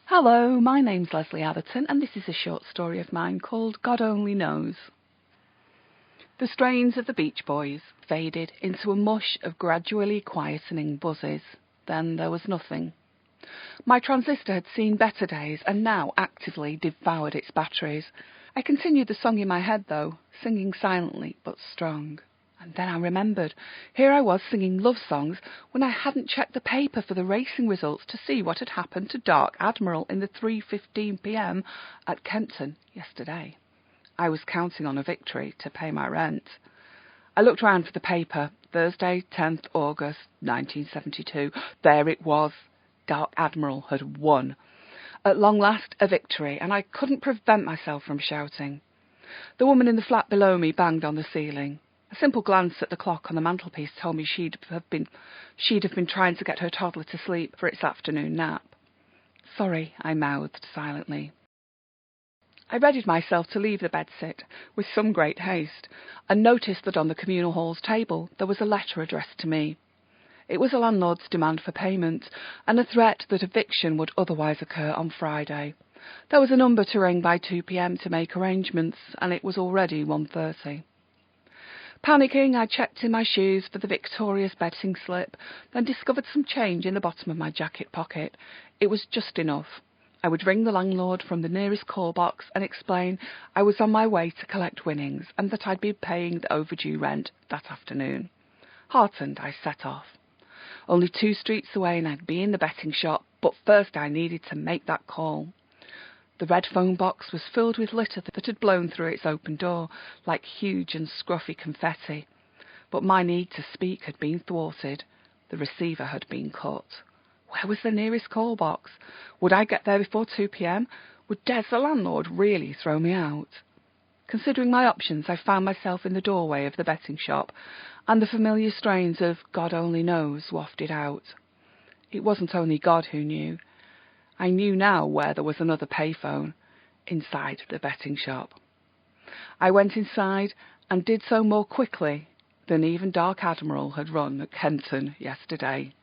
Hello, my name's Lesley Reads, and this is a short story of mine called God Only Knows. The strains of the Beach Boys faded into a mush of gradually quietening buzzes. Then there was nothing. My transistor had seen better days and now actively devoured its batteries. I continued the song in my head though, singing silently but strong. And then I remembered. Here I was singing love songs when I hadn't checked the paper for the racing results to see what had happened to Dark Admiral in the 3:15 p.m. at Kempton yesterday. I was counting on a victory to pay my rent. I looked round for the paper. Thursday, 10th August, 1972. There it was. Dark Admiral had won. At long last, a victory, and I couldn't prevent myself from shouting. The woman in the flat below me banged on the ceiling. A simple glance at the clock on the mantelpiece told me she'd have been trying to get her toddler to sleep for its afternoon nap. Sorry, I mouthed silently. I readied myself to leave the bedsit with some great haste, and noticed that on the communal hall's table there was a letter addressed to me. It was a landlord's demand for payment, and a threat that eviction would otherwise occur on Friday. There was a number to ring by 2 p.m. to make arrangements, and it was already 1:30. Panicking, I checked in my shoes for the victorious betting slip, then discovered some change in the bottom of my jacket pocket. It was just enough. I would ring the landlord from the nearest call box and explain I was on my way to collect winnings and that I'd be paying the overdue rent that afternoon. Heartened, I set off. Only 2 streets away and I'd be in the betting shop, but first I needed to make that call. The red phone box was filled with litter that had blown through its open door like huge and scruffy confetti. But my need to speak had been thwarted. The receiver had been cut. Where was the nearest call box? Would I get there before 2 p.m? Would Des, the landlord, really throw me out? Considering my options, I found myself in the doorway of the betting shop, and the familiar strains of God Only Knows wafted out. It wasn't only God who knew. I knew now where there was another payphone, inside the betting shop. I went inside and did so more quickly than even Dark Admiral had run at Kenton yesterday.